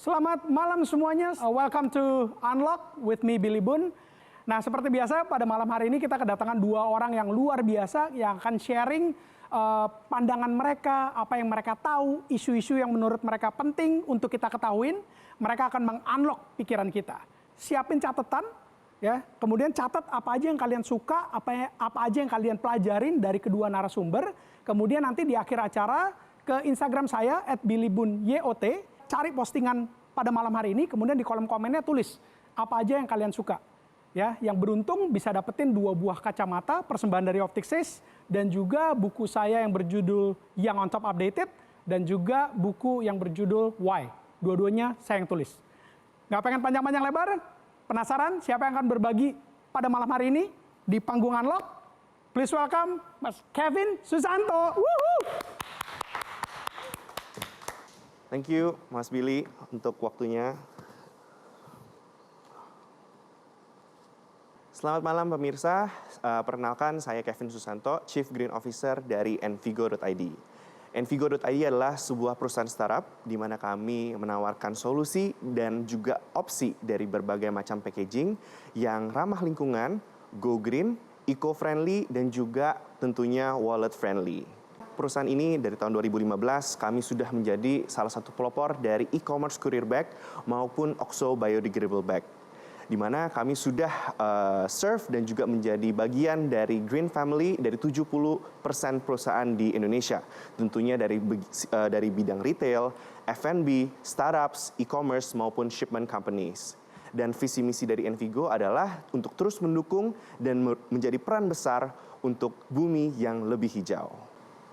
Selamat malam semuanya. Welcome to Unlock with me, Billy Boon. Nah, seperti biasa pada malam hari ini kita kedatangan dua orang yang luar biasa yang akan sharing pandangan mereka, apa yang mereka tahu, isu-isu yang menurut mereka penting untuk kita ketahuin. Mereka akan meng-unlock pikiran kita. Siapin catatan, ya. Kemudian catat apa aja yang kalian suka, apa aja yang kalian pelajarin dari kedua narasumber. Kemudian nanti di akhir acara ke Instagram saya @billyboonyot, cari postingan pada malam hari ini, kemudian di kolom komennya tulis apa aja yang kalian suka. Ya, yang beruntung bisa dapetin 2 buah kacamata persembahan dari Opticsys dan juga buku saya yang berjudul Yang on Top Updated dan juga buku yang berjudul Why. Dua-duanya saya yang tulis. Nggak pengen panjang-panjang lebar? Penasaran siapa yang akan berbagi pada malam hari ini di panggung Unlock? Please welcome Mas Kevin Susanto. Woohoo! Thank you, Mas Billy, untuk waktunya. Selamat malam pemirsa, perkenalkan saya Kevin Susanto, Chief Green Officer dari Envigo.id. Envigo.id adalah sebuah perusahaan startup di mana kami menawarkan solusi dan juga opsi dari berbagai macam packaging yang ramah lingkungan, go green, eco-friendly, dan juga tentunya wallet-friendly. Perusahaan ini dari tahun 2015 kami sudah menjadi salah satu pelopor dari e-commerce courier bag maupun OXO biodegradable bag, di mana kami sudah serve dan juga menjadi bagian dari Green Family dari 70% perusahaan di Indonesia. Tentunya dari bidang retail, F&B, startups, e-commerce maupun shipment companies. Dan visi misi dari Envigo adalah untuk terus mendukung dan menjadi peran besar untuk bumi yang lebih hijau.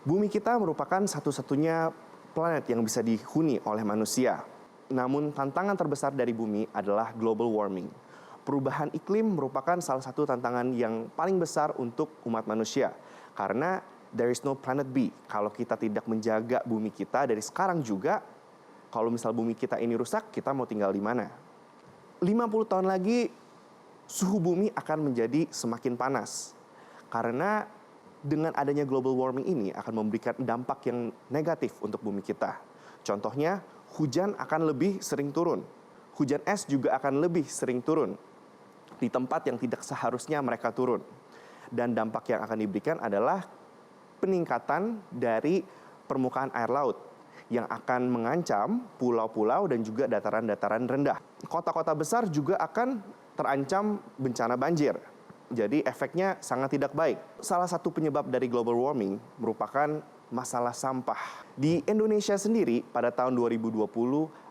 Bumi kita merupakan satu-satunya planet yang bisa dihuni oleh manusia. Namun tantangan terbesar dari bumi adalah global warming. Perubahan iklim merupakan salah satu tantangan yang paling besar untuk umat manusia. Karena there is no planet B. Kalau kita tidak menjaga bumi kita dari sekarang juga, kalau misal bumi kita ini rusak, kita mau tinggal di mana? 50 tahun lagi, suhu bumi akan menjadi semakin panas. Karena dengan adanya global warming ini akan memberikan dampak yang negatif untuk bumi kita. Contohnya, hujan akan lebih sering turun. Hujan es juga akan lebih sering turun di tempat yang tidak seharusnya mereka turun. Dan dampak yang akan diberikan adalah peningkatan dari permukaan air laut yang akan mengancam pulau-pulau dan juga dataran-dataran rendah. Kota-kota besar juga akan terancam bencana banjir. Jadi efeknya sangat tidak baik. Salah satu penyebab dari global warming merupakan masalah sampah. Di Indonesia sendiri pada tahun 2020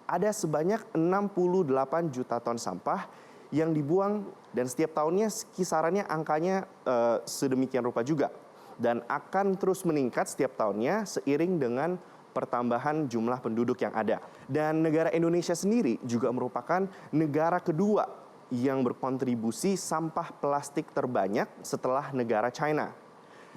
ada sebanyak 68 juta ton sampah yang dibuang dan setiap tahunnya kisarannya angkanya sedemikian rupa juga. Dan akan terus meningkat setiap tahunnya seiring dengan pertambahan jumlah penduduk yang ada. Dan negara Indonesia sendiri juga merupakan negara kedua yang berkontribusi sampah plastik terbanyak setelah negara China.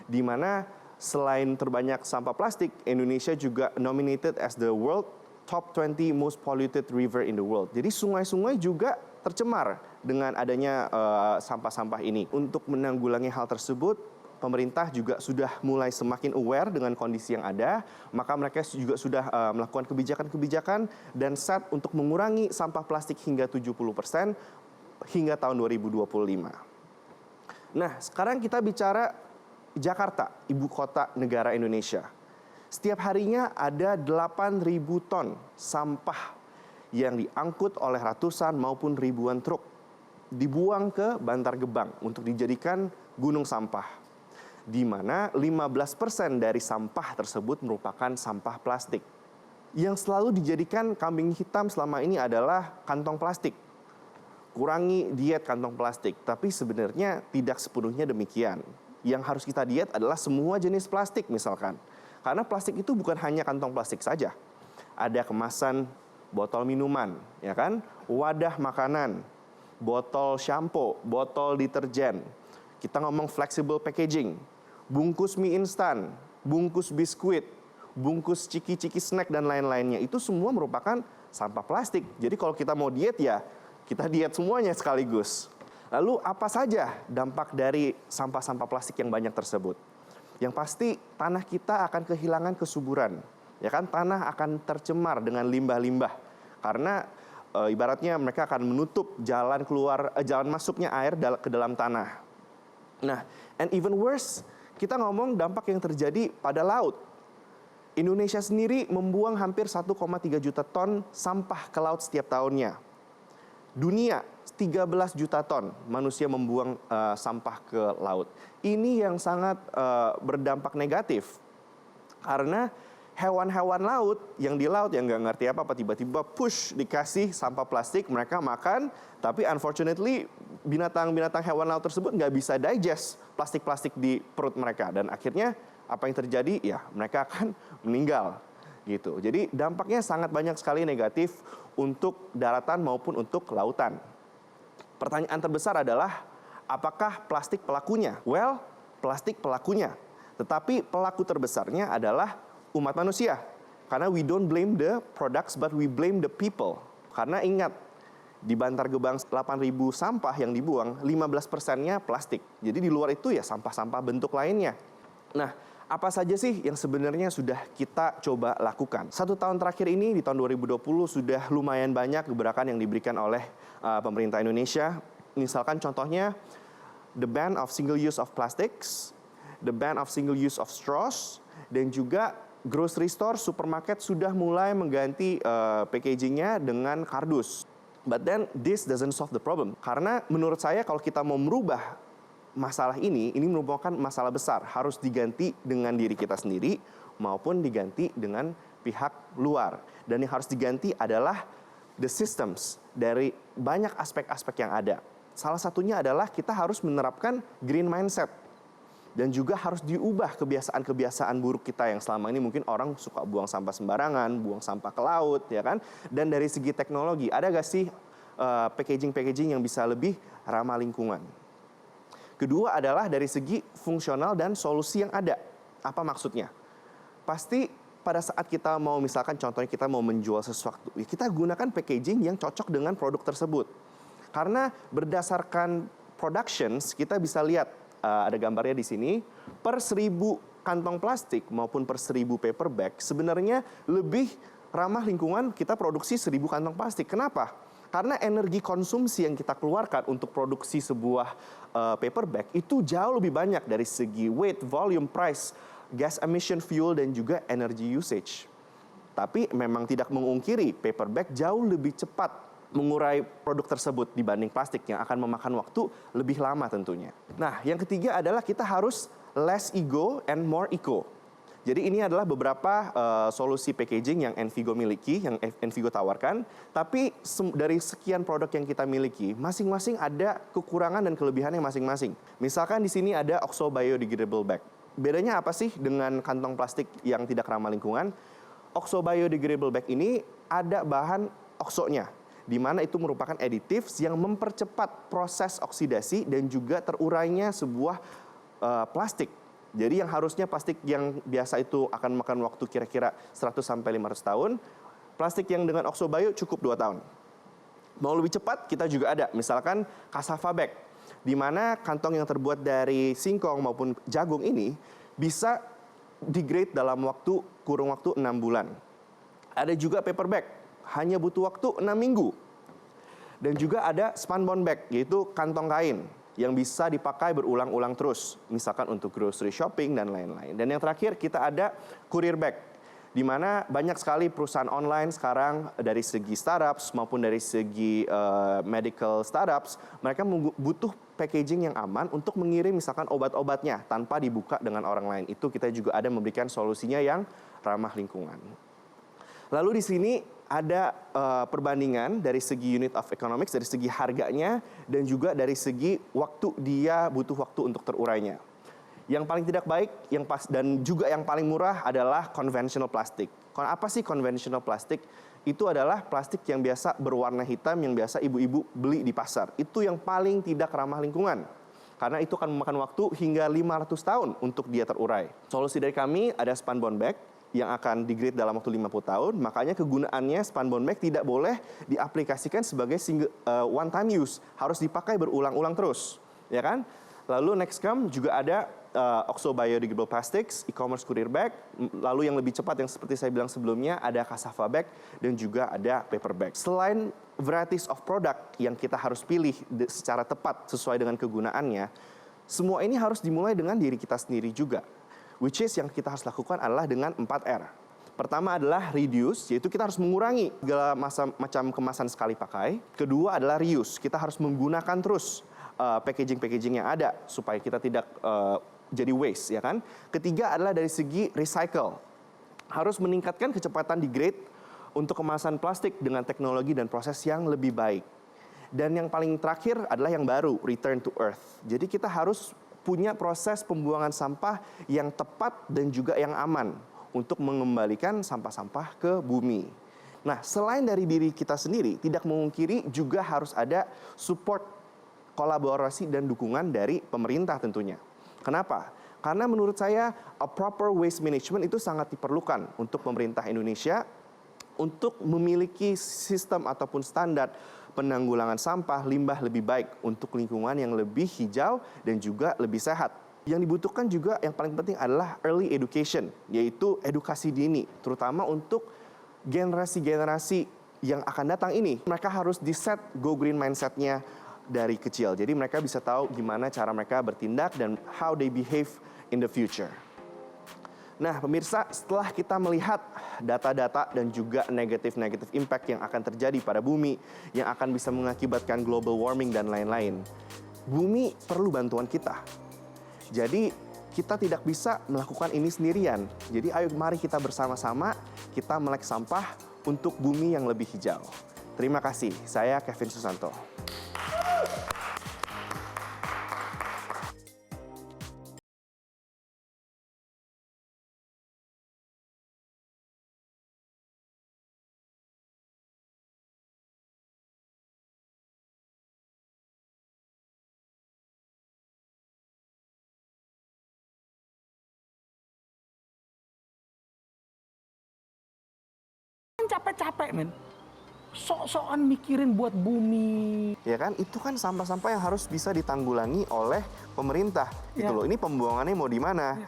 Di mana selain terbanyak sampah plastik, Indonesia juga nominated as the world top 20 most polluted river in the world. Jadi sungai-sungai juga tercemar dengan adanya sampah-sampah ini. Untuk menanggulangi hal tersebut, pemerintah juga sudah mulai semakin aware dengan kondisi yang ada, maka mereka juga sudah melakukan kebijakan-kebijakan dan set untuk mengurangi sampah plastik hingga 70% hingga tahun 2025. Nah, sekarang kita bicara Jakarta, ibu kota negara Indonesia. Setiap harinya ada 8.000 ton sampah yang diangkut oleh ratusan maupun ribuan truk, dibuang ke Bantar Gebang untuk dijadikan gunung sampah, di mana 15% dari sampah tersebut merupakan sampah plastik. Yang selalu dijadikan kambing hitam selama ini adalah kantong plastik. Kurangi diet kantong plastik, tapi sebenarnya tidak sepenuhnya demikian. Yang harus kita diet adalah semua jenis plastik misalkan. Karena plastik itu bukan hanya kantong plastik saja. Ada kemasan botol minuman, ya kan? Wadah makanan, botol shampoo, botol deterjen. Kita ngomong flexible packaging, bungkus mie instan, bungkus biskuit, bungkus ciki-ciki snack dan lain-lainnya. Itu semua merupakan sampah plastik. Jadi kalau kita mau diet ya kita diet semuanya sekaligus. Lalu apa saja dampak dari sampah-sampah plastik yang banyak tersebut? Yang pasti tanah kita akan kehilangan kesuburan. Ya kan, tanah akan tercemar dengan limbah-limbah. Karena ibaratnya mereka akan menutup jalan jalan masuknya air ke dalam tanah. Nah, and even worse, kita ngomong dampak yang terjadi pada laut. Indonesia sendiri membuang hampir 1,3 juta ton sampah ke laut setiap tahunnya. Dunia 13 juta ton manusia membuang sampah ke laut. Ini yang sangat berdampak negatif. Karena hewan-hewan laut yang di laut yang nggak ngerti apa-apa tiba-tiba push dikasih sampah plastik, mereka makan, tapi unfortunately binatang-binatang hewan laut tersebut nggak bisa digest plastik-plastik di perut mereka, dan akhirnya apa yang terjadi? Ya mereka akan meninggal gitu. Jadi dampaknya sangat banyak sekali negatif untuk daratan maupun untuk lautan. Pertanyaan terbesar adalah apakah plastik pelakunya? Well, plastik pelakunya. Tetapi pelaku terbesarnya adalah umat manusia. Karena we don't blame the products but we blame the people. Karena ingat, di Bantar Gebang 8.000 sampah yang dibuang, 15%-nya plastik. Jadi di luar itu ya sampah-sampah bentuk lainnya. Nah, apa saja sih yang sebenarnya sudah kita coba lakukan? 1 tahun terakhir ini, di tahun 2020, sudah lumayan banyak gebrakan yang diberikan oleh pemerintah Indonesia. Misalkan contohnya, the ban of single use of plastics, the ban of single use of straws, dan juga grocery store, supermarket sudah mulai mengganti packagingnya dengan kardus. But then this doesn't solve the problem. Karena menurut saya kalau kita mau merubah masalah ini merupakan masalah besar. Harus diganti dengan diri kita sendiri maupun diganti dengan pihak luar. Dan yang harus diganti adalah the systems dari banyak aspek-aspek yang ada. Salah satunya adalah kita harus menerapkan green mindset. Dan juga harus diubah kebiasaan-kebiasaan buruk kita yang selama ini mungkin orang suka buang sampah sembarangan, buang sampah ke laut, ya kan? Dan dari segi teknologi, ada gak sih packaging-packaging yang bisa lebih ramah lingkungan? Kedua adalah dari segi fungsional dan solusi yang ada. Apa maksudnya? Pasti pada saat kita mau, misalkan contohnya kita mau menjual sesuatu, kita gunakan packaging yang cocok dengan produk tersebut. Karena berdasarkan productions, kita bisa lihat, ada gambarnya di sini, per 1.000 kantong plastik maupun per 1.000 paper bag, sebenarnya lebih ramah lingkungan kita produksi 1.000 kantong plastik. Kenapa? Karena energi konsumsi yang kita keluarkan untuk produksi sebuah paper bag itu jauh lebih banyak dari segi weight, volume, price, gas emission fuel, dan juga energy usage. Tapi memang tidak mengungkiri paper bag jauh lebih cepat mengurai produk tersebut dibanding plastik yang akan memakan waktu lebih lama tentunya. Nah, yang ketiga adalah kita harus less ego and more eco. Jadi ini adalah beberapa solusi packaging yang Envigo miliki, yang Envigo tawarkan. Tapi dari sekian produk yang kita miliki, masing-masing ada kekurangan dan kelebihannya masing-masing. Misalkan di sini ada Oxo Biodegradable Bag. Bedanya apa sih dengan kantong plastik yang tidak ramah lingkungan? Oxo Biodegradable Bag ini ada bahan oksonya, di mana itu merupakan aditives yang mempercepat proses oksidasi dan juga terurainya sebuah plastik. Jadi yang harusnya plastik yang biasa itu akan makan waktu kira-kira 100-500 tahun, plastik yang dengan Oxo Bio cukup 2 tahun. Mau lebih cepat, kita juga ada, misalkan cassava bag, di mana kantong yang terbuat dari singkong maupun jagung ini bisa degrade dalam kurun waktu 6 bulan. Ada juga paper bag, hanya butuh waktu 6 minggu. Dan juga ada spunbond bag, yaitu kantong kain yang bisa dipakai berulang-ulang terus, misalkan untuk grocery shopping dan lain-lain. Dan yang terakhir kita ada courier bag, di mana banyak sekali perusahaan online sekarang dari segi startups maupun dari segi medical startups, mereka butuh packaging yang aman untuk mengirim misalkan obat-obatnya tanpa dibuka dengan orang lain. Itu kita juga ada memberikan solusinya yang ramah lingkungan. Lalu di sini ada perbandingan dari segi unit of economics, dari segi harganya, dan juga dari segi waktu dia butuh waktu untuk terurainya. Yang paling tidak baik, dan juga yang paling murah adalah conventional plastic. Apa sih conventional plastic? Itu adalah plastik yang biasa berwarna hitam, yang biasa ibu-ibu beli di pasar. Itu yang paling tidak ramah lingkungan. Karena itu akan memakan waktu hingga 500 tahun untuk dia terurai. Solusi dari kami ada spunbond bag, yang akan degrade dalam waktu 50 tahun, makanya kegunaannya spunbond bag tidak boleh diaplikasikan sebagai one time use, harus dipakai berulang-ulang terus, ya kan? Lalu Nextcam juga ada Oxo Biodegradable Plastics, e-commerce courier bag, lalu yang lebih cepat yang seperti saya bilang sebelumnya ada cassava bag dan juga ada paper bag. Selain varieties of product yang kita harus pilih secara tepat sesuai dengan kegunaannya, semua ini harus dimulai dengan diri kita sendiri juga. Which is yang kita harus lakukan adalah dengan 4R. Pertama adalah reduce, yaitu kita harus mengurangi segala macam kemasan sekali pakai. Kedua adalah reuse, kita harus menggunakan terus packaging-packaging yang ada supaya kita tidak jadi waste, ya kan? Ketiga adalah dari segi recycle, harus meningkatkan kecepatan degrade untuk kemasan plastik dengan teknologi dan proses yang lebih baik. Dan yang paling terakhir adalah yang baru, return to earth. Jadi kita harus punya proses pembuangan sampah yang tepat dan juga yang aman untuk mengembalikan sampah-sampah ke bumi. Nah, selain dari diri kita sendiri, tidak memungkiri juga harus ada support, kolaborasi dan dukungan dari pemerintah tentunya. Kenapa? Karena menurut saya a proper waste management itu sangat diperlukan untuk pemerintah Indonesia untuk memiliki sistem ataupun standar penanggulangan sampah limbah lebih baik untuk lingkungan yang lebih hijau dan juga lebih sehat. Yang dibutuhkan juga yang paling penting adalah early education, yaitu edukasi dini, terutama untuk generasi-generasi yang akan datang ini. Mereka harus di-set go green mindset-nya dari kecil. Jadi mereka bisa tahu gimana cara mereka bertindak dan how they behave in the future. Nah, pemirsa, setelah kita melihat data-data dan juga negative impact yang akan terjadi pada bumi, yang akan bisa mengakibatkan global warming dan lain-lain, bumi perlu bantuan kita. Jadi kita tidak bisa melakukan ini sendirian. Jadi ayo mari kita bersama-sama kita melek sampah untuk bumi yang lebih hijau. Terima kasih, saya Kevin Susanto. Capek-capek, men. Sok-sokan mikirin buat bumi. Ya kan, itu kan sampah-sampah yang harus bisa ditanggulangi oleh pemerintah. Gitu loh. Ini pembuangannya mau di mana?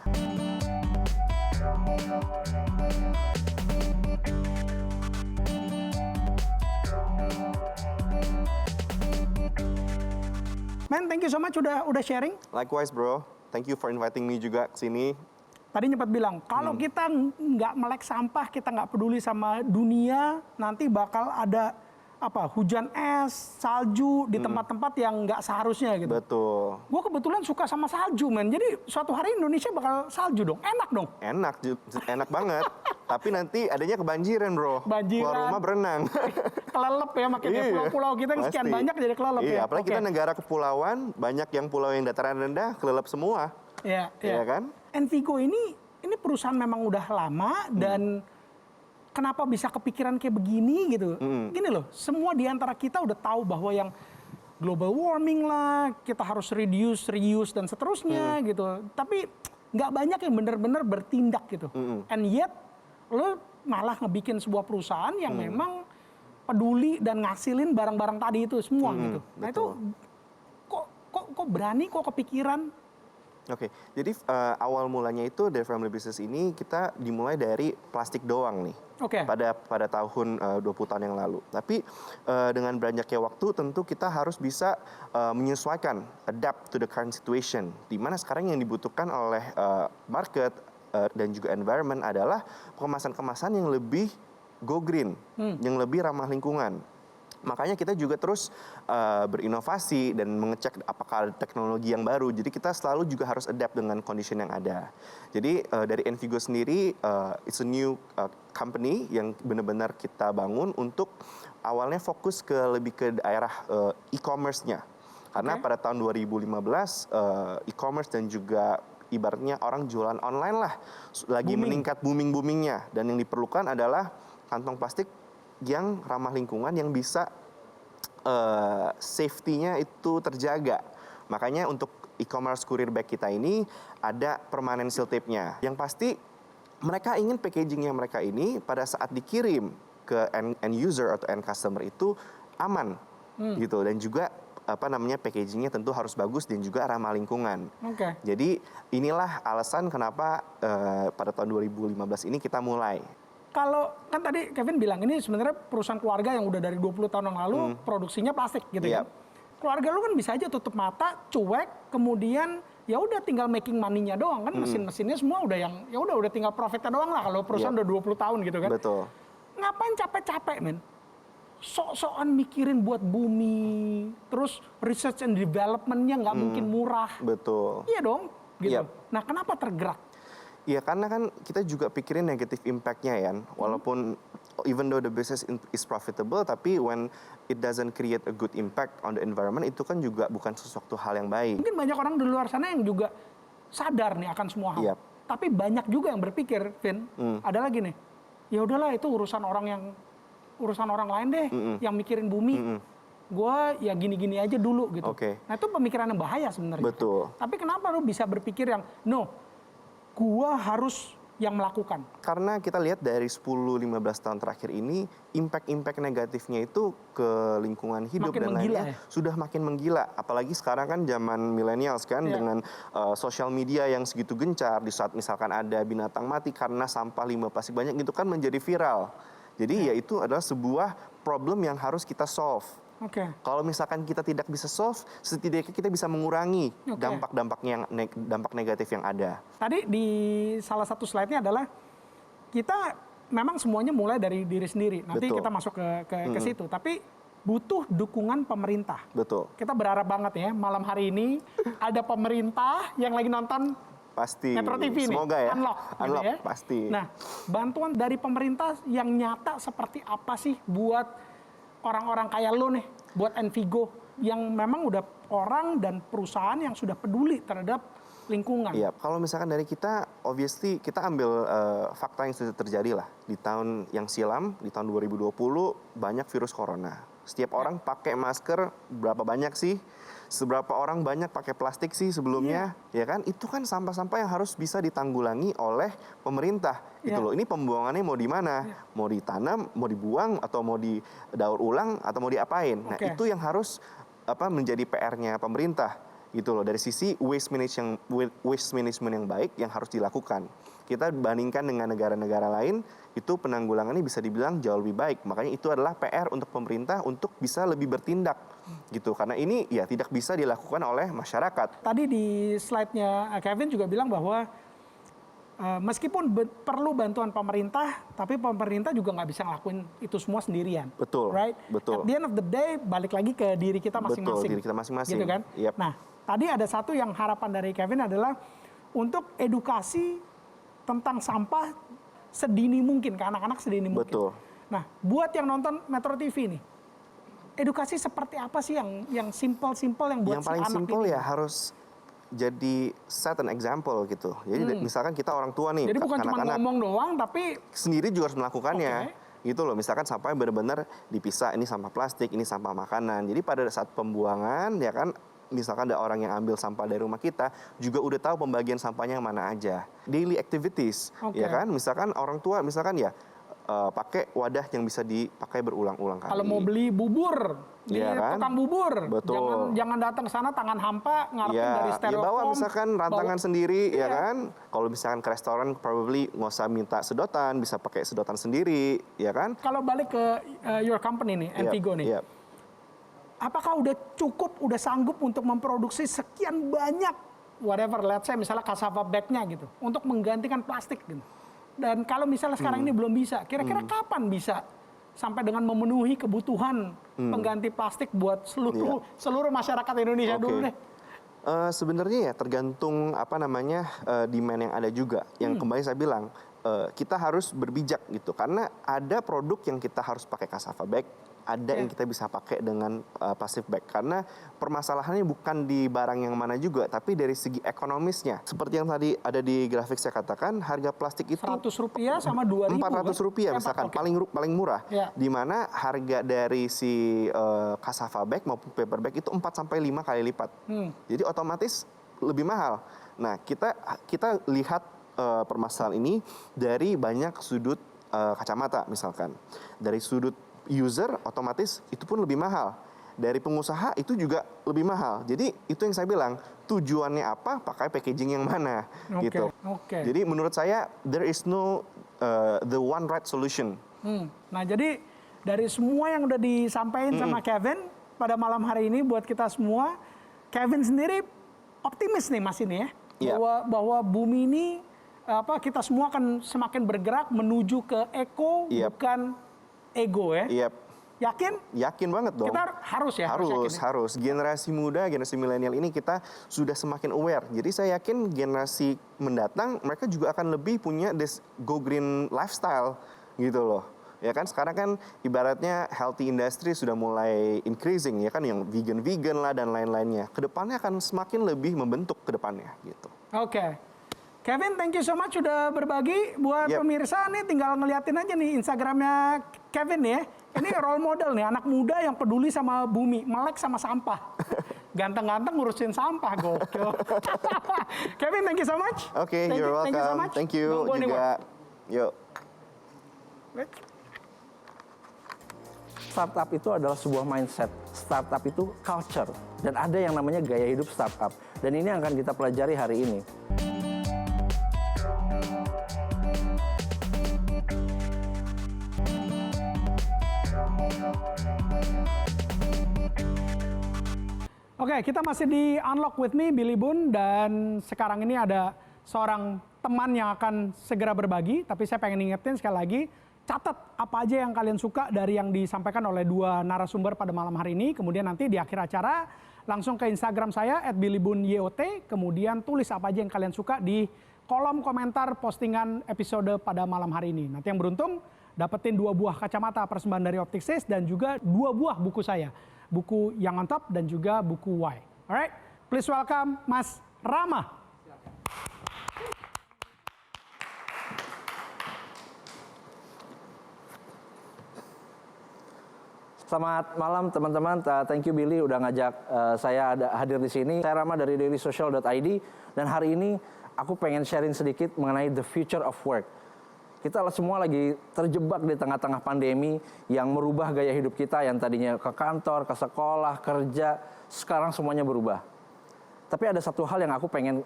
Men, thank you so much udah sharing. Likewise, bro. Thank you for inviting me juga ke sini. Tadi nyempet bilang, kalau kita nggak melek sampah, kita nggak peduli sama dunia, nanti bakal ada hujan es, salju di tempat-tempat yang nggak seharusnya gitu. Betul. Gue kebetulan suka sama salju, men. Jadi suatu hari Indonesia bakal salju dong. Enak dong. Enak banget. Tapi nanti adanya kebanjiran, bro. Banjiran. Keluar rumah berenang. Kelelep ya makanya pulau-pulau kita yang sekian banyak jadi kelelep ya. Iya, apalagi kita negara kepulauan, banyak yang pulau yang dataran rendah, kelelep semua. Iya, Iya kan? Envigo ini perusahaan memang udah lama dan kenapa bisa kepikiran kayak begini gitu. Gini loh, semua di antara kita udah tahu bahwa yang global warming lah, kita harus reduce, reuse dan seterusnya gitu. Tapi nggak banyak yang benar-benar bertindak gitu. And yet lo malah ngebikin sebuah perusahaan yang memang peduli dan ngasilin barang-barang tadi itu semua gitu. Nah itu kok berani, kok kepikiran? Oke, jadi awal mulanya itu dari family business ini kita dimulai dari plastik doang nih. Oke. Pada tahun 20 tahun yang lalu. Tapi dengan beranjaknya waktu tentu kita harus bisa menyesuaikan, adapt to the current situation. Di mana sekarang yang dibutuhkan oleh market dan juga environment adalah kemasan-kemasan yang lebih go green, yang lebih ramah lingkungan. Makanya kita juga terus berinovasi dan mengecek apakah ada teknologi yang baru. Jadi kita selalu juga harus adapt dengan condition yang ada. Jadi dari Envigo sendiri, it's a new company yang benar-benar kita bangun untuk awalnya fokus lebih ke daerah e-commerce-nya. Karena pada tahun 2015 e-commerce dan juga ibaratnya orang jualan online lah lagi meningkat booming-boomingnya. Dan yang diperlukan adalah kantong plastik yang ramah lingkungan yang bisa safety-nya itu terjaga. Makanya untuk e-commerce courier bag kita ini ada permanent seal tape-nya. Yang pasti mereka ingin packaging-nya mereka ini pada saat dikirim ke end user atau end customer itu aman gitu, dan juga packagingnya tentu harus bagus dan juga ramah lingkungan. Oke. Jadi inilah alasan kenapa pada tahun 2015 ini kita mulai. Kalau kan tadi Kevin bilang ini sebenarnya perusahaan keluarga yang udah dari 20 tahun yang lalu produksinya plastik gitu Yep. kan. Keluarga lu kan bisa aja tutup mata, cuek, kemudian ya udah tinggal making money-nya doang kan, mesin-mesinnya semua udah yang ya udah tinggal profitnya doang lah kalau perusahaan udah 20 tahun gitu kan. Betul. Ngapain capek-capek men? Sok-sokan mikirin buat bumi, terus research and development-nya nggak mungkin murah. Betul. Iya dong, gitu. Yep. Nah kenapa tergerak? Ya karena kan kita juga pikirin negative impact-nya ya. Walaupun even though the business is profitable, tapi when it doesn't create a good impact on the environment, itu kan juga bukan sesuatu hal yang baik. Mungkin banyak orang di luar sana yang juga sadar nih akan semua hal. Yep. Tapi banyak juga yang berpikir, Vin, ada lagi nih. Ya udahlah itu urusan orang lain deh yang mikirin bumi. Gue ya gini-gini aja dulu gitu. Oke. Nah itu pemikiran yang bahaya sebenarnya. Betul. Tapi kenapa lu bisa berpikir yang no, gue harus yang melakukan? Karena kita lihat dari 10-15 tahun terakhir ini, impact negatifnya itu ke lingkungan hidup Makin dan menggila, lainnya ya? sudah makin menggila. Apalagi sekarang kan zaman millennials kan, Iya. dengan sosial media yang segitu gencar, di saat misalkan ada binatang mati karena sampah limbah plastik banyak, itu kan menjadi viral. Jadi ya itu adalah sebuah problem yang harus kita solve. Oke. Kalau misalkan kita tidak bisa solve, setidaknya kita bisa mengurangi Oke. dampak negatif yang ada. Tadi di salah satu slide-nya adalah kita memang semuanya mulai dari diri sendiri. Nanti Betul. kita masuk ke situ. Tapi butuh dukungan pemerintah. Betul. Kita berharap banget ya malam hari ini ada pemerintah yang lagi nonton Pasti. Metro TV nih, Semoga ya. Unlock, gitu Unlock, ya. pasti. Nah, bantuan dari pemerintah yang nyata seperti apa sih buat orang-orang kayak lo nih, buat Envigo yang memang udah orang dan perusahaan yang sudah peduli terhadap lingkungan. Iya, kalau misalkan dari kita, obviously kita ambil fakta yang sudah terjadi lah. Di tahun yang silam, di tahun 2020, banyak virus corona. Setiap orang pakai masker, berapa banyak sih? Seberapa orang banyak pakai plastik sih sebelumnya? Ya kan? Itu kan sampah-sampah yang harus bisa ditanggulangi oleh pemerintah. Gitu loh. Ini pembuangannya mau di mana? Mau ditanam, mau dibuang, atau mau didaur ulang, atau mau diapain? Nah, Oke. itu yang harus menjadi PR-nya pemerintah. Gitu loh, dari sisi waste management yang baik yang harus dilakukan. Kita bandingkan dengan negara-negara lain, itu penanggulangannya bisa dibilang jauh lebih baik. Makanya itu adalah PR untuk pemerintah untuk bisa lebih bertindak gitu. Karena ini ya tidak bisa dilakukan oleh masyarakat. Tadi di slide-nya Kevin juga bilang bahwa meskipun perlu bantuan pemerintah, tapi pemerintah juga nggak bisa ngelakuin itu semua sendirian. Betul, Right? betul. At the end of the day, balik lagi ke diri kita masing-masing. Betul, diri kita masing-masing. Gitu kan? Yep. Nah, tadi ada satu yang harapan dari Kevin adalah untuk edukasi tentang sampah sedini mungkin, ke anak-anak sedini mungkin. Betul. Nah, buat yang nonton Metro TV nih, edukasi seperti apa sih yang simple-simple yang buat Yang si paling anak simple ini? ya harus jadi set an example gitu. Jadi misalkan kita orang tua nih, Jadi bukan cuma anak-anak ngomong doang, tapi sendiri juga harus melakukannya. Gitu loh, misalkan sampahnya benar-benar dipisah, ini sampah plastik, ini sampah makanan. Jadi pada saat pembuangan ya kan, misalkan ada orang yang ambil sampah dari rumah kita, juga udah tahu pembagian sampahnya yang mana aja. Daily activities, ya kan, misalkan orang tua misalkan ya pakai wadah yang bisa dipakai berulang-ulang kali. kalau mau beli bubur di Iya kan? tukang bubur, Betul. jangan datang ke sana tangan hampa ngarepin dari Ya styrofoam. bawa misalkan rantangan sendiri, Iya. ya kan. Kalau misalkan ke restoran, probably nggak usah minta sedotan, bisa pakai sedotan sendiri, ya kan. Kalau balik ke your company nih, Envigo nih, Yep. apakah udah cukup, udah sanggup untuk memproduksi sekian banyak whatever, let's say misalnya cassava bag-nya gitu, untuk menggantikan plastik gitu. Dan kalau misalnya sekarang ini belum bisa, kira-kira kapan bisa sampai dengan memenuhi kebutuhan pengganti plastik buat seluruh masyarakat Indonesia Oke. dulu deh? Sebenarnya ya tergantung demand yang ada juga. Yang kembali saya bilang, kita harus berbijak gitu, karena ada produk yang kita harus pakai cassava bag, ada yang kita bisa pakai dengan plastic bag. Karena permasalahannya bukan di barang yang mana juga, tapi dari segi ekonomisnya. Seperti yang tadi ada di grafik saya katakan, harga plastik itu Rp100 sama Rp2.000. Rp400 misalkan, paling murah. Ya. Di mana harga dari si cassava bag maupun paper bag itu 4 sampai 5 kali lipat. Jadi otomatis lebih mahal. Nah, kita lihat permasalahan ini dari banyak sudut kacamata misalkan. Dari sudut user, otomatis itu pun lebih mahal. dari pengusaha itu juga lebih mahal. Jadi itu yang saya bilang, tujuannya apa, pakai packaging yang mana gitu. Jadi menurut saya there is no the one right solution. Nah, jadi dari semua yang udah disampaikan sama Kevin pada malam hari ini buat kita semua, Kevin sendiri optimis nih Mas ini ya, bahwa bumi ini kita semua akan semakin bergerak menuju ke eko bukan ego ya. Yakin? Yakin banget dong. Kita harus ya. Harus. Generasi muda, generasi milenial ini kita sudah semakin aware. Jadi saya yakin generasi mendatang mereka juga akan lebih punya this go green lifestyle gitu loh. Ya kan sekarang kan ibaratnya healthy industry sudah mulai increasing ya kan, yang vegan lah dan lain-lainnya. Kedepannya akan semakin lebih membentuk kedepannya gitu. Kevin, thank you so much sudah berbagi. Buat pemirsa nih tinggal ngeliatin aja nih Instagramnya Kevin ya. Ini role model nih, anak muda yang peduli sama bumi, melek sama sampah. Ganteng-ganteng ngurusin sampah, gokil. Kevin, thank you so much. You're welcome. Thank you so much. Thank you juga. Yuk. Startup itu adalah sebuah mindset. Startup itu culture. Dan ada yang namanya gaya hidup startup. Dan ini akan kita pelajari hari ini. Kita masih di Unlock with me, Billy Boon. Dan sekarang ini ada seorang teman yang akan segera berbagi. Tapi saya pengen ingetin sekali lagi, catat apa aja yang kalian suka dari yang disampaikan oleh dua narasumber pada malam hari ini. Kemudian nanti di akhir acara langsung ke Instagram saya @billyboonyot. Kemudian tulis apa aja yang kalian suka di kolom komentar postingan episode pada malam hari ini. Nanti yang beruntung dapetin 2 buah kacamata persembahan dari Opticsys dan juga 2 buah buku saya. Buku Yang on Top dan juga buku Why. Alright, please welcome Mas Rama. Selamat malam teman-teman, thank you Billy udah ngajak saya hadir di sini. Saya Rama dari dailysocial.id dan hari ini aku pengen sharing sedikit mengenai the future of work. Kita semua lagi terjebak di tengah-tengah pandemi yang merubah gaya hidup kita yang tadinya ke kantor, ke sekolah, kerja, sekarang semuanya berubah. Tapi ada satu hal yang aku pengen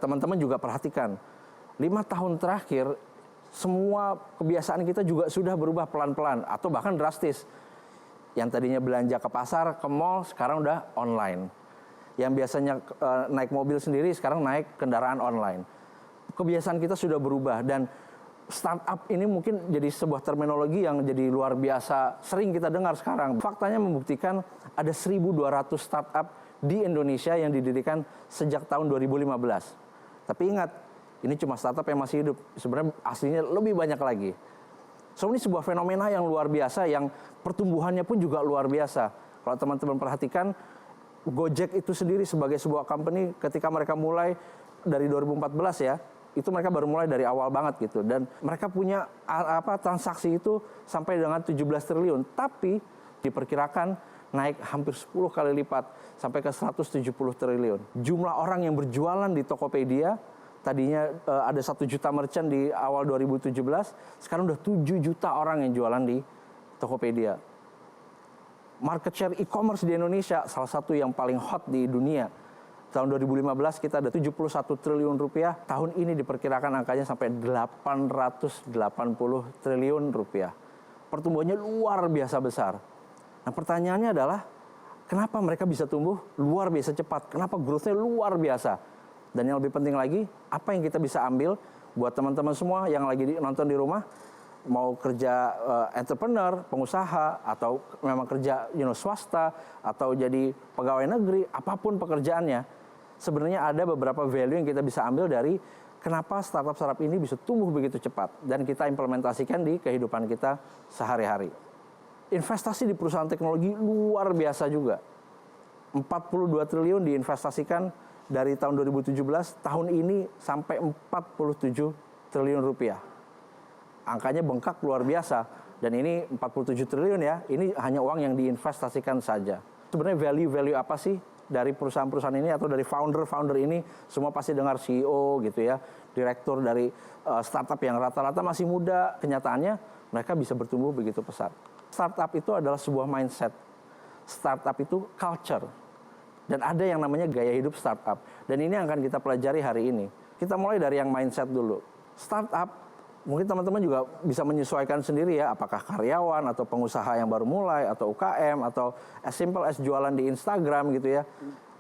teman-teman juga perhatikan. 5 tahun terakhir semua kebiasaan kita juga sudah berubah pelan-pelan atau bahkan drastis. Yang tadinya belanja ke pasar, ke mall, sekarang udah online. Yang biasanya naik mobil sendiri, sekarang naik kendaraan online. Kebiasaan kita sudah berubah dan startup ini mungkin jadi sebuah terminologi yang jadi luar biasa sering kita dengar sekarang. Faktanya membuktikan ada 1.200 startup di Indonesia yang didirikan sejak tahun 2015. Tapi ingat, ini cuma startup yang masih hidup. Sebenarnya aslinya lebih banyak lagi. So ini sebuah fenomena yang luar biasa, yang pertumbuhannya pun juga luar biasa. Kalau teman-teman perhatikan, Gojek itu sendiri sebagai sebuah company ketika mereka mulai dari 2014 ya, itu mereka baru mulai dari awal banget gitu. Dan mereka punya transaksi itu sampai dengan 17 triliun. Tapi diperkirakan naik hampir 10 kali lipat sampai ke 170 triliun. Jumlah orang yang berjualan di Tokopedia, tadinya ada 1 juta merchant di awal 2017, sekarang udah 7 juta orang yang jualan di Tokopedia. Market share e-commerce di Indonesia salah satu yang paling hot di dunia. Tahun 2015 kita ada 71 triliun rupiah, tahun ini diperkirakan angkanya sampai 880 triliun rupiah. Pertumbuhannya luar biasa besar. Nah pertanyaannya adalah, kenapa mereka bisa tumbuh luar biasa cepat? Kenapa growth-nya luar biasa? Dan yang lebih penting lagi, apa yang kita bisa ambil buat teman-teman semua yang lagi nonton di rumah, mau kerja entrepreneur, pengusaha, atau memang kerja swasta, atau jadi pegawai negeri, apapun pekerjaannya, sebenarnya ada beberapa value yang kita bisa ambil dari kenapa startup-startup ini bisa tumbuh begitu cepat, dan kita implementasikan di kehidupan kita sehari-hari. Investasi di perusahaan teknologi luar biasa juga. 42 triliun diinvestasikan dari tahun 2017, tahun ini sampai 47 triliun rupiah. Angkanya bengkak luar biasa. Dan ini 47 triliun ya, ini hanya uang yang diinvestasikan saja. Sebenarnya value-value apa sih dari perusahaan-perusahaan ini atau dari founder-founder ini? Semua pasti dengar CEO gitu ya, direktur dari startup yang rata-rata masih muda. Kenyataannya mereka bisa bertumbuh begitu pesat. Startup itu adalah sebuah mindset. startup itu culture. Dan ada yang namanya gaya hidup startup. Dan ini yang akan kita pelajari hari ini. Kita mulai dari yang mindset dulu. Startup, mungkin teman-teman juga bisa menyesuaikan sendiri ya, apakah karyawan atau pengusaha yang baru mulai, atau UKM, atau as simple as jualan di Instagram gitu ya.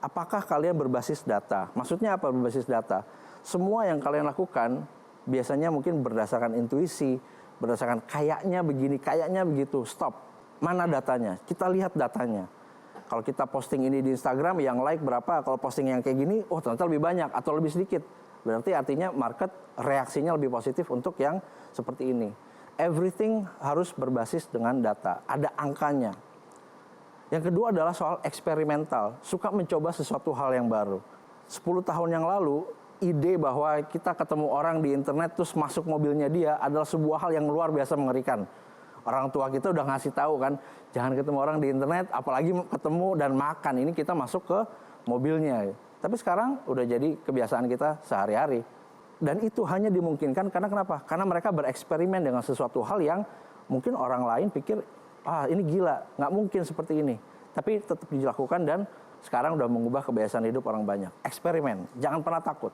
Apakah kalian berbasis data? Maksudnya apa berbasis data? Semua yang kalian lakukan biasanya mungkin berdasarkan intuisi, berdasarkan kayaknya begini, kayaknya begitu. Stop. Mana datanya? Kita lihat datanya. Kalau kita posting ini di Instagram, yang like berapa? Kalau posting yang kayak gini, oh ternyata lebih banyak atau lebih sedikit. Berarti artinya market reaksinya lebih positif untuk yang seperti ini. Everything harus berbasis dengan data. Ada angkanya. Yang kedua adalah soal eksperimental. Suka mencoba sesuatu hal yang baru. 10 tahun yang lalu, ide bahwa kita ketemu orang di internet terus masuk mobilnya dia adalah sebuah hal yang luar biasa mengerikan. Orang tua kita udah ngasih tahu kan, jangan ketemu orang di internet, apalagi ketemu dan makan. Ini kita masuk ke mobilnya. Tapi sekarang udah jadi kebiasaan kita sehari-hari. Dan itu hanya dimungkinkan karena kenapa? Karena mereka bereksperimen dengan sesuatu hal yang mungkin orang lain pikir, ah ini gila, nggak mungkin seperti ini. Tapi tetap dilakukan dan sekarang udah mengubah kebiasaan hidup orang banyak. Eksperimen, jangan pernah takut.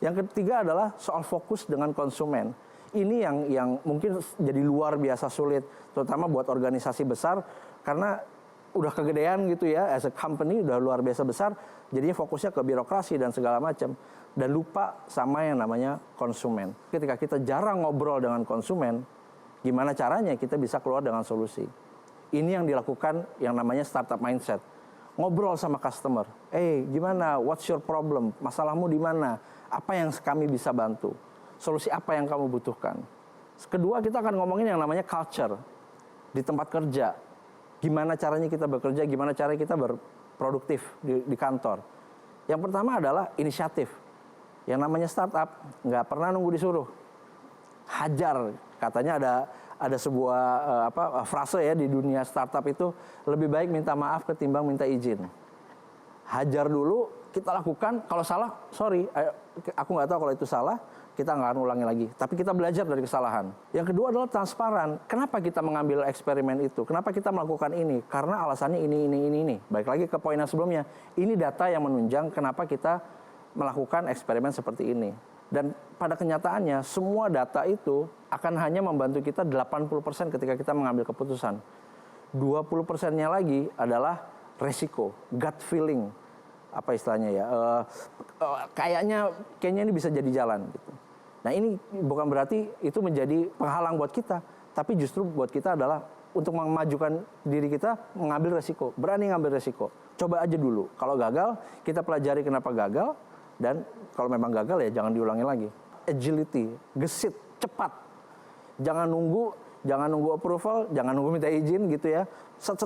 Yang ketiga adalah soal fokus dengan konsumen. Ini yang mungkin jadi luar biasa sulit, terutama buat organisasi besar, karena udah kegedean gitu ya, as a company udah luar biasa besar, jadinya fokusnya ke birokrasi dan segala macam, dan lupa sama yang namanya konsumen. Ketika kita jarang ngobrol dengan konsumen, gimana caranya kita bisa keluar dengan solusi? Ini yang dilakukan yang namanya startup mindset. Ngobrol sama customer, gimana, what's your problem, masalahmu di mana, apa yang kami bisa bantu? Solusi apa yang kamu butuhkan. Kedua, kita akan ngomongin yang namanya culture di tempat kerja. Gimana caranya kita bekerja, gimana caranya kita berproduktif di kantor. Yang pertama adalah inisiatif. Yang namanya startup nggak pernah nunggu disuruh. Hajar, katanya ada sebuah frase ya di dunia startup itu, lebih baik minta maaf ketimbang minta izin. Hajar dulu, kita lakukan. Kalau salah, sorry, aku nggak tahu kalau itu salah. Kita nggak akan ulangi lagi. Tapi kita belajar dari kesalahan. Yang kedua adalah transparan. Kenapa kita mengambil eksperimen itu? Kenapa kita melakukan ini? Karena alasannya ini. Baik lagi ke poin yang sebelumnya. Ini data yang menunjang kenapa kita melakukan eksperimen seperti ini. Dan pada kenyataannya, semua data itu akan hanya membantu kita 80% ketika kita mengambil keputusan. 20%-nya lagi adalah resiko, gut feeling. Apa istilahnya ya? Kayaknya ini bisa jadi jalan gitu. Nah ini bukan berarti itu menjadi penghalang buat kita, tapi justru buat kita adalah untuk memajukan diri kita mengambil resiko, berani ngambil resiko. Coba aja dulu, kalau gagal kita pelajari kenapa gagal, dan kalau memang gagal ya jangan diulangi lagi. Agility, gesit, cepat, jangan nunggu approval, jangan nunggu minta izin gitu ya, set,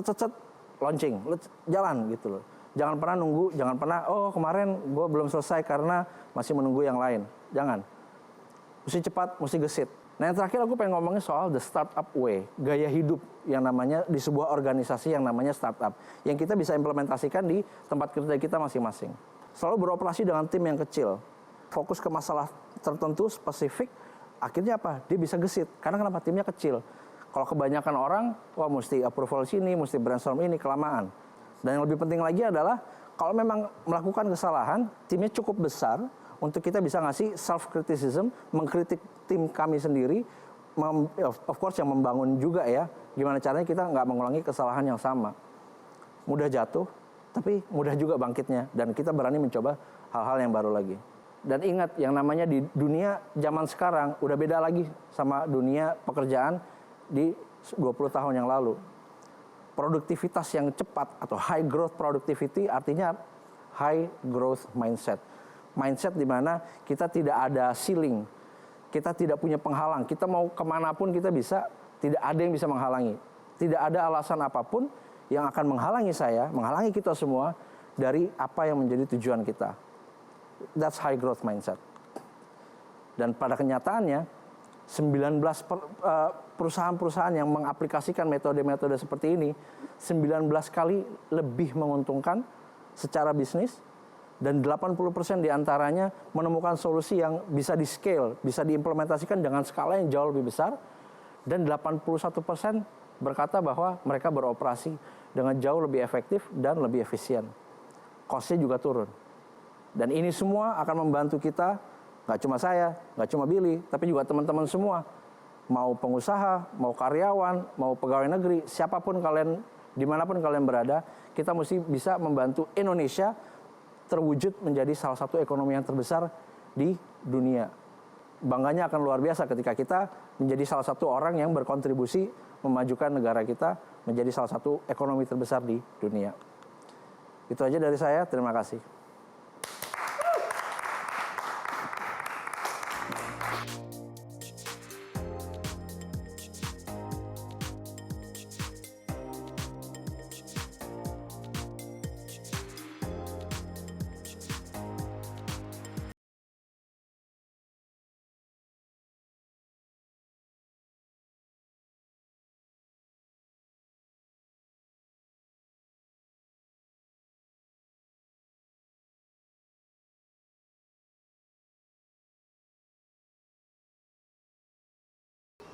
launching, jalan gitu loh. Jangan pernah nunggu, jangan pernah, kemarin gue belum selesai karena masih menunggu yang lain. Jangan. Mesti cepat, mesti gesit. Nah yang terakhir aku pengen ngomongin soal the startup way. Gaya hidup yang namanya di sebuah organisasi yang namanya startup. Yang kita bisa implementasikan di tempat kerja kita masing-masing. Selalu beroperasi dengan tim yang kecil. Fokus ke masalah tertentu, spesifik. Akhirnya apa? Dia bisa gesit. Karena kenapa? Timnya kecil. Kalau kebanyakan orang, mesti approval sini, mesti brainstorm ini, kelamaan. Dan yang lebih penting lagi adalah kalau memang melakukan kesalahan, timnya cukup besar untuk kita bisa ngasih self-criticism, mengkritik tim kami sendiri, of course yang membangun juga ya, gimana caranya kita nggak mengulangi kesalahan yang sama. Mudah jatuh, tapi mudah juga bangkitnya, dan kita berani mencoba hal-hal yang baru lagi. Dan ingat, yang namanya di dunia zaman sekarang, udah beda lagi sama dunia pekerjaan di 20 tahun yang lalu. Produktivitas yang cepat atau high growth productivity artinya high growth mindset. Mindset di mana kita tidak ada ceiling, kita tidak punya penghalang, kita mau kemanapun kita bisa, tidak ada yang bisa menghalangi. Tidak ada alasan apapun yang akan menghalangi saya, menghalangi kita semua dari apa yang menjadi tujuan kita. That's high growth mindset. Dan pada kenyataannya, 19 perusahaan-perusahaan yang mengaplikasikan metode-metode seperti ini 19 kali lebih menguntungkan secara bisnis, dan 80% diantaranya menemukan solusi yang bisa di-scale, bisa diimplementasikan dengan skala yang jauh lebih besar, dan 81% berkata bahwa mereka beroperasi dengan jauh lebih efektif dan lebih efisien. Cost-nya juga turun. Dan ini semua akan membantu kita, nggak cuma saya, nggak cuma Billy, tapi juga teman-teman semua. Mau pengusaha, mau karyawan, mau pegawai negeri, siapapun kalian, dimanapun kalian berada, kita mesti bisa membantu Indonesia terwujud menjadi salah satu ekonomi yang terbesar di dunia. Bangganya akan luar biasa ketika kita menjadi salah satu orang yang berkontribusi memajukan negara kita menjadi salah satu ekonomi terbesar di dunia. Itu aja dari saya, terima kasih.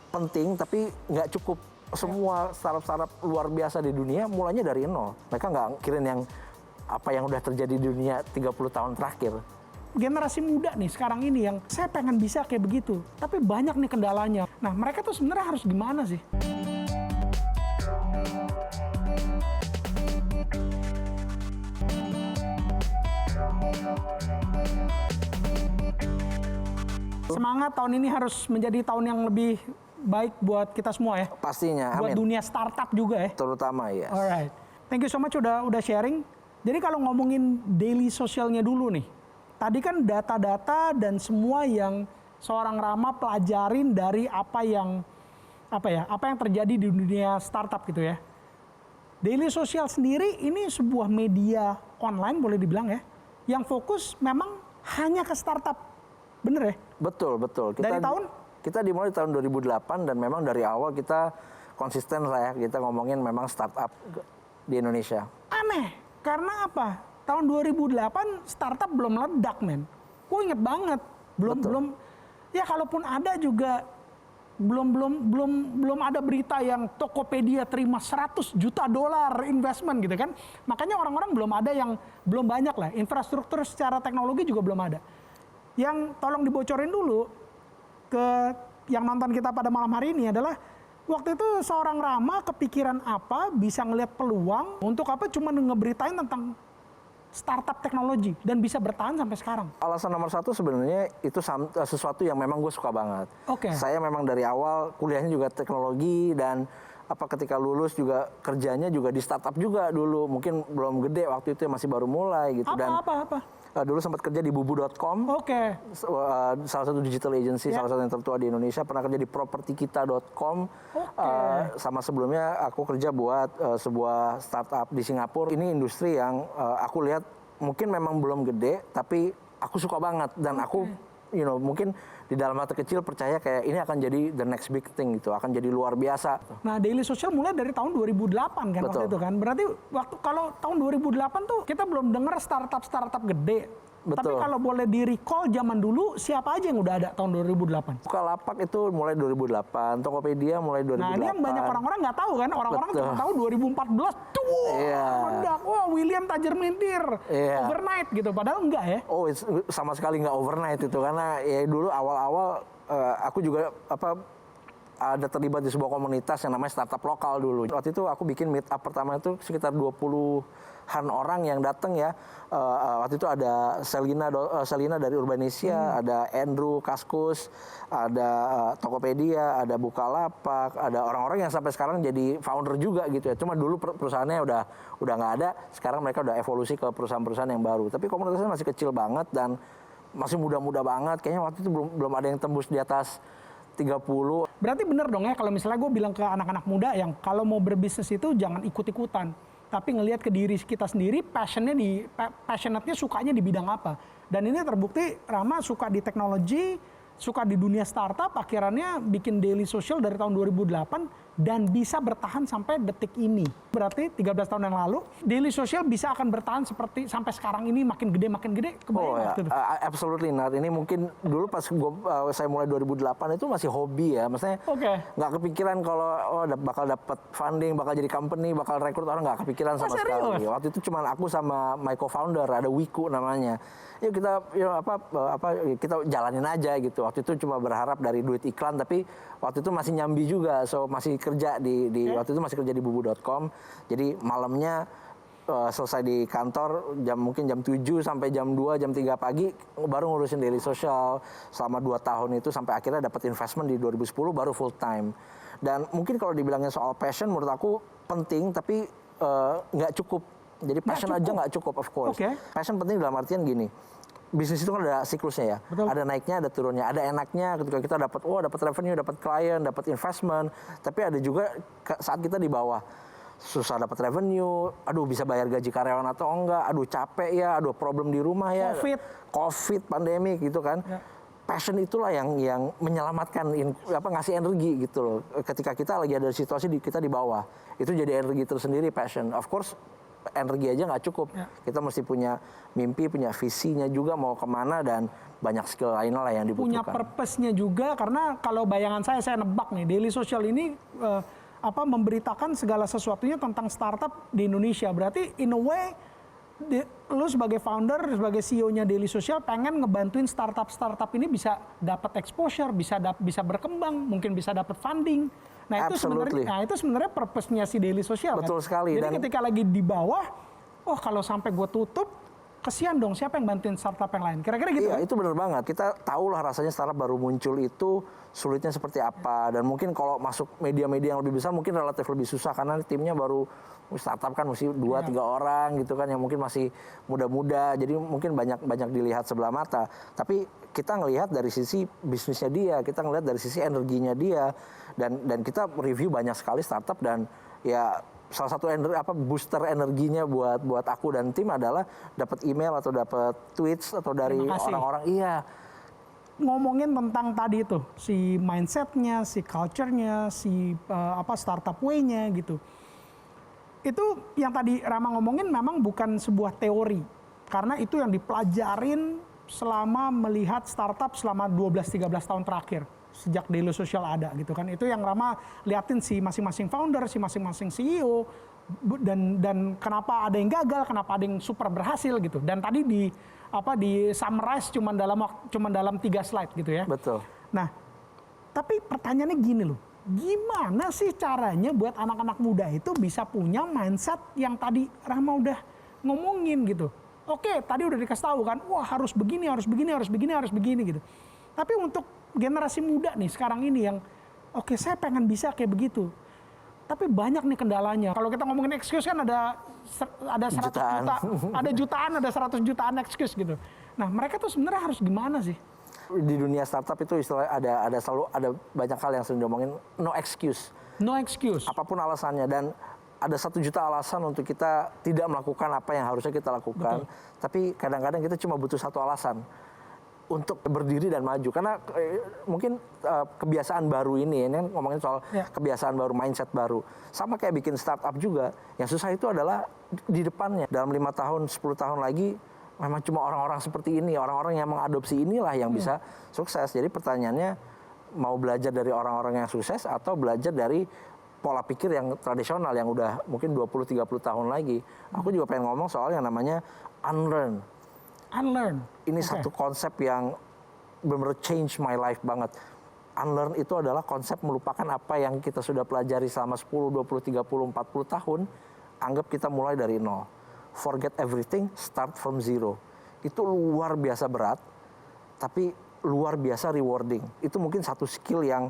Penting tapi nggak cukup. Semua startup-startup luar biasa di dunia mulanya dari nol. Mereka nggak mikirin yang apa yang udah terjadi di dunia 30 tahun terakhir. Generasi muda nih sekarang ini yang saya pengen bisa kayak begitu, tapi banyak nih kendalanya. Nah, mereka tuh sebenarnya harus gimana sih? Semangat tahun ini harus menjadi tahun yang lebih baik buat kita semua ya. Pastinya, Buat amin. dunia startup juga ya. Terutama ya. Alright, thank you so much udah sharing. Jadi kalau ngomongin daily socialnya dulu nih, tadi kan data-data dan semua yang seorang Rama pelajarin dari apa yang terjadi di dunia startup gitu ya. Daily Social sendiri ini sebuah media online boleh dibilang ya, yang fokus memang hanya ke startup, bener ya? Betul. Dari tahun? Kita dimulai tahun 2008 dan memang dari awal kita konsisten lah ya, kita ngomongin memang startup di Indonesia. Aneh, karena apa? Tahun 2008 startup belum meledak men. Gue inget banget, belum ya kalaupun ada juga belum ada berita yang Tokopedia terima $100 juta investment gitu kan. Makanya orang-orang belum banyak lah, infrastruktur secara teknologi juga belum ada. Yang tolong dibocorin dulu ke yang nonton kita pada malam hari ini adalah waktu itu seorang Rama kepikiran apa, bisa ngelihat peluang untuk apa, cuma ngeberitain tentang startup teknologi dan bisa bertahan sampai sekarang. Alasan nomor satu sebenarnya itu sesuatu yang memang gue suka banget. Oke. Saya memang dari awal kuliahnya juga teknologi dan ketika lulus juga kerjanya juga di startup juga dulu. Mungkin belum gede waktu itu, masih baru mulai gitu. Apa? Dulu sempat kerja di bubu.com. Oke. Salah satu digital agency, Yeah. salah satu yang tertua di Indonesia. Pernah kerja di propertykita.com. Sama sebelumnya aku kerja buat sebuah startup di Singapura. Ini industri yang aku lihat mungkin memang belum gede, tapi aku suka banget. Dan aku mungkin di dalam hati kecil percaya kayak ini akan jadi the next big thing gitu, akan jadi luar biasa. Nah, Daily Social mulai dari tahun 2008 kan. Betul. Waktu itu kan. Berarti kalau tahun 2008 tuh kita belum dengar startup gede. Betul. Tapi kalau boleh di recall zaman dulu siapa aja yang udah ada tahun 2008? Bukalapak itu mulai 2008, Tokopedia mulai 2008. Nah, ini yang banyak orang-orang nggak tahu kan. Orang-orang Betul. cuma tahu 2014. Iya. Meledak. Wah, William tajir melintir. Iya. Overnight gitu. Padahal enggak ya. Oh, sama sekali nggak overnight itu, karena ya dulu awal-awal aku juga ada terlibat di sebuah komunitas yang namanya startup lokal dulu. Waktu itu aku bikin meet up pertama itu sekitar 20-an orang yang datang ya. Waktu itu ada Selina dari Urbanisia, ada Andrew Kaskus, ada Tokopedia, ada Bukalapak, ada orang-orang yang sampai sekarang jadi founder juga gitu ya. Cuma dulu perusahaannya udah nggak ada, sekarang mereka udah evolusi ke perusahaan-perusahaan yang baru. Tapi komunitasnya masih kecil banget dan masih muda-muda banget. Kayaknya waktu itu belum ada yang tembus di atas 30. Berarti bener dong ya kalau misalnya gue bilang ke anak-anak muda yang kalau mau berbisnis itu jangan ikut-ikutan. Tapi ngelihat ke diri kita sendiri, passionate-nya sukanya di bidang apa. Dan ini terbukti Rama suka di teknologi, suka di dunia startup, akhirnya bikin Daily Social dari tahun 2008 dan bisa bertahan sampai detik ini. Berarti 13 tahun yang lalu, Daily Social bisa akan bertahan seperti sampai sekarang ini makin gede, kebayang waktu itu? Absolutely not. Ini mungkin dulu pas saya mulai 2008 itu masih hobi ya. Maksudnya nggak kepikiran kalau bakal dapat funding, bakal jadi company, bakal rekrut orang, nggak kepikiran sama sekali. Waktu itu cuma aku sama my co-founder, ada Wiku namanya. Yuk kita kita jalanin aja gitu. Waktu itu cuma berharap dari duit iklan, tapi waktu itu masih nyambi juga, so masih kerja waktu itu masih kerja di bubu.com. Jadi malamnya selesai di kantor mungkin jam 7 sampai jam 2, jam 3 pagi baru ngurusin Daily Social selama 2 tahun itu sampai akhirnya dapat investment di 2010 baru full time. Dan mungkin kalau dibilangnya soal passion menurut aku penting tapi nggak cukup. Jadi passion aja nggak cukup, of course. Passion penting dalam artian gini, bisnis itu kan ada siklusnya ya. Betul. Ada naiknya, ada turunnya, ada enaknya ketika kita dapat revenue, dapat klien, dapat investment. Tapi ada juga saat kita di bawah, susah dapat revenue, aduh bisa bayar gaji karyawan atau enggak, aduh capek ya, aduh problem di rumah ya, COVID, pandemi gitu kan. Ya. Passion itulah yang menyelamatkan, ngasih energi gitu loh. Ketika kita lagi ada situasi kita di bawah, itu jadi energi tersendiri passion. Of course energi aja nggak cukup. Ya. Kita mesti punya mimpi, punya visinya juga mau kemana dan banyak skill lainnya lah yang dibutuhkan. Punya purpose-nya juga karena kalau bayangan saya nebak nih, Daily Social ini memberitakan segala sesuatunya tentang startup di Indonesia. Berarti in a way lu sebagai founder, sebagai CEO-nya Daily Social pengen ngebantuin startup ini bisa dapat exposure, bisa berkembang, mungkin bisa dapat funding. Nah itu sebenarnya purpose-nya si Daily Social. Betul kan? sekali. Jadi ketika lagi di bawah, kalau sampai gue tutup, kesian dong siapa yang bantuin startup yang lain. Kira-kira gitu. Iya, itu benar banget. Kita tahu lah rasanya startup baru muncul itu sulitnya seperti apa. Dan mungkin kalau masuk media-media yang lebih besar mungkin relatif lebih susah karena timnya baru startup kan mesti 2-3 orang gitu kan yang mungkin masih muda-muda. Jadi mungkin banyak dilihat sebelah mata. Tapi kita ngelihat dari sisi bisnisnya dia, kita ngelihat dari sisi energinya dia. Dan kita review banyak sekali startup dan ya salah satu booster energinya buat aku dan tim adalah dapat email atau dapat tweets atau dari orang-orang. Iya. Ngomongin tentang tadi itu si mindsetnya, si culture-nya, si startup way-nya gitu. Itu yang tadi Rama ngomongin memang bukan sebuah teori karena itu yang dipelajarin selama melihat startup selama 12-13 tahun terakhir. Sejak Daily Social ada gitu kan. Itu yang Rama liatin si masing-masing founder, si masing-masing CEO dan kenapa ada yang gagal, kenapa ada yang super berhasil gitu. Dan tadi di summarize cuma dalam 3 slide gitu ya. Betul. Nah, tapi pertanyaannya gini loh. Gimana sih caranya buat anak-anak muda itu bisa punya mindset yang tadi Rama udah ngomongin gitu. Oke, tadi udah dikasih tahu kan, wah harus begini gitu. Tapi untuk generasi muda nih sekarang ini yang saya pengen bisa kayak begitu. Tapi banyak nih kendalanya. Kalau kita ngomongin excuse kan ada 100 juta, ada jutaan, ada 100 jutaan excuse gitu. Nah, mereka tuh sebenarnya harus gimana sih? Di dunia startup itu istilahnya selalu ada banyak hal yang sering diomongin no excuse. No excuse. Apapun alasannya dan ada 1 juta alasan untuk kita tidak melakukan apa yang harusnya kita lakukan. Betul. Tapi kadang-kadang kita cuma butuh 1 alasan untuk berdiri dan maju karena mungkin kebiasaan baru ini ngomongin soal kebiasaan baru, mindset baru sama kayak bikin startup juga yang susah itu adalah di depannya dalam 5 tahun 10 tahun lagi memang cuma orang-orang seperti ini, orang-orang yang mengadopsi inilah yang bisa sukses. Jadi pertanyaannya mau belajar dari orang-orang yang sukses atau belajar dari pola pikir yang tradisional yang udah mungkin 20-30 tahun lagi. Aku juga pengen ngomong soal yang namanya unlearn. Ini satu konsep yang benar-benar change my life banget. Unlearn itu adalah konsep melupakan apa yang kita sudah pelajari selama 10, 20, 30, 40 tahun. Anggap kita mulai dari nol. Forget everything, start from zero. Itu luar biasa berat, tapi luar biasa rewarding. Itu mungkin satu skill yang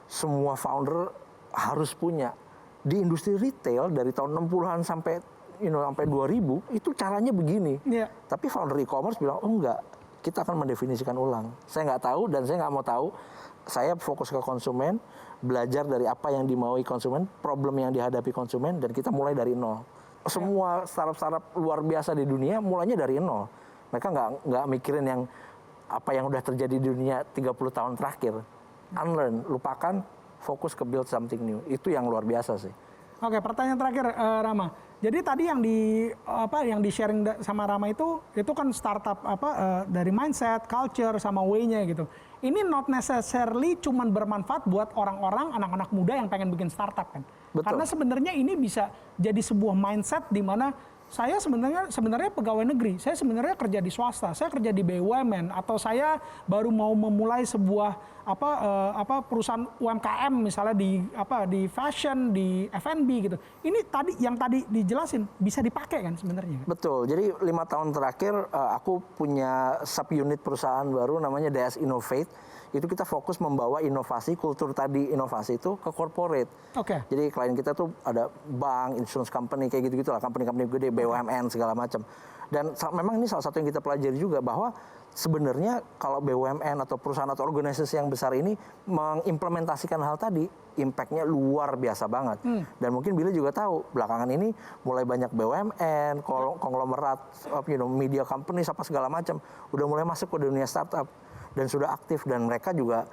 semua founder harus punya. Di industri retail dari tahun 60-an sampai 2000 itu caranya begini. Tapi founder e-commerce bilang, enggak, kita akan mendefinisikan ulang. Saya nggak tahu dan saya nggak mau tahu. Saya fokus ke konsumen, belajar dari apa yang dimaui konsumen, problem yang dihadapi konsumen, dan kita mulai dari nol. Semua startup luar biasa di dunia mulainya dari nol. Mereka nggak mikirin apa yang udah terjadi di dunia 30 tahun terakhir. Unlearn, lupakan, fokus ke build something new. Itu yang luar biasa sih. Oke, pertanyaan terakhir Rama. Jadi tadi yang di sharing sama Rama itu kan startup dari mindset, culture sama way-nya gitu. Ini not necessarily cuman bermanfaat buat orang-orang anak-anak muda yang pengen bikin startup kan. Betul. Karena sebenarnya ini bisa jadi sebuah mindset di mana saya sebenarnya pegawai negeri, saya sebenarnya kerja di swasta, saya kerja di BUMN, atau saya baru mau memulai sebuah perusahaan UMKM misalnya di fashion, di F&B gitu. Ini yang tadi dijelasin bisa dipakai kan sebenarnya. Betul. Jadi 5 tahun terakhir aku punya subunit perusahaan baru namanya DS Innovate. Itu kita fokus membawa inovasi, kultur tadi inovasi itu ke corporate. Oke. Jadi klien kita tuh ada bank, insurance company, kayak gitu-gitu lah, company-company gede, BUMN segala macam. Dan memang ini salah satu yang kita pelajari juga bahwa sebenarnya kalau BUMN atau perusahaan atau organisasi yang besar ini mengimplementasikan hal tadi, impact-nya luar biasa banget. Dan mungkin Billy juga tahu, belakangan ini mulai banyak BUMN, konglomerat, media company, apa segala macam, udah mulai masuk ke dunia startup. Dan sudah aktif, dan mereka juga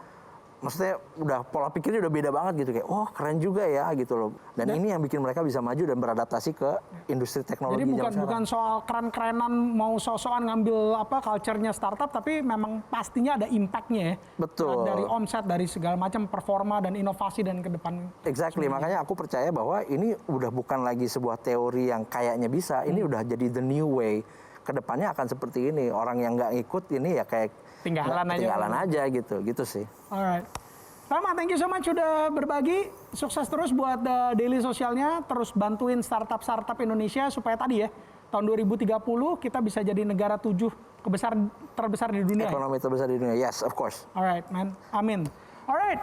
maksudnya udah pola pikirnya udah beda banget gitu, kayak keren juga ya gitu loh. Dan ini yang bikin mereka bisa maju dan beradaptasi ke industri teknologi. Jadi bukan soal keren-kerenan mau so-soan ngambil culture-nya startup, tapi memang pastinya ada impact-nya ya. Betul. Dari omset, dari segala macam performa dan inovasi dan ke depan. Exactly, makanya aku percaya bahwa ini udah bukan lagi sebuah teori yang kayaknya bisa, ini udah jadi the new way. Kedepannya akan seperti ini, orang yang nggak ikut ini ya kayak ketinggalan aja gitu sih. Alright, Rama, thank you so much sudah berbagi. Sukses terus buat daily sosialnya, terus bantuin startup Indonesia supaya tadi ya tahun 2030 kita bisa jadi negara 7 terbesar di dunia. Ekonomi terbesar di dunia, yes, of course. Alright, man, amin. Alright,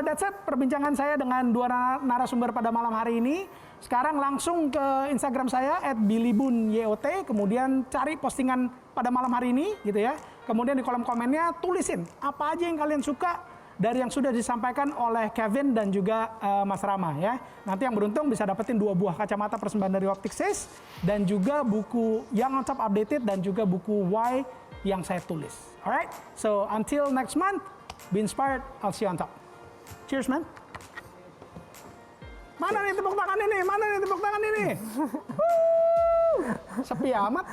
that's it perbincangan saya dengan dua narasumber pada malam hari ini. Sekarang langsung ke Instagram saya @billybunyot, kemudian cari postingan pada malam hari ini gitu ya. Kemudian di kolom komennya tulisin apa aja yang kalian suka dari yang sudah disampaikan oleh Kevin dan juga Mas Rama ya. Nanti yang beruntung bisa dapetin 2 buah kacamata persembahan dari Optixis dan juga buku Young on Top Updated dan juga buku Why yang saya tulis. Alright, so until next month, be inspired, I'll see you on top. Cheers, man. Mana nih tepuk tangan ini? Mana nih tepuk tangan ini? Sepi amat.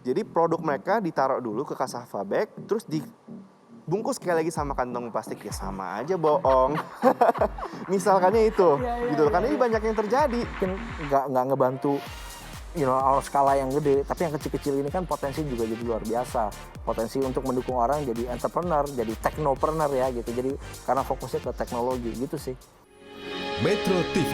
Jadi produk mereka ditaruh dulu ke cassava bag, terus dibungkus sekali lagi sama kantong plastik, ya sama aja bohong. Misalkannya itu, gitu. Karena ini banyak yang terjadi. Mungkin nggak ngebantu skala yang gede, tapi yang kecil-kecil ini kan potensi juga jadi luar biasa. Potensi untuk mendukung orang jadi entrepreneur, jadi technopreneur ya gitu. Jadi karena fokusnya ke teknologi gitu sih. Metro TV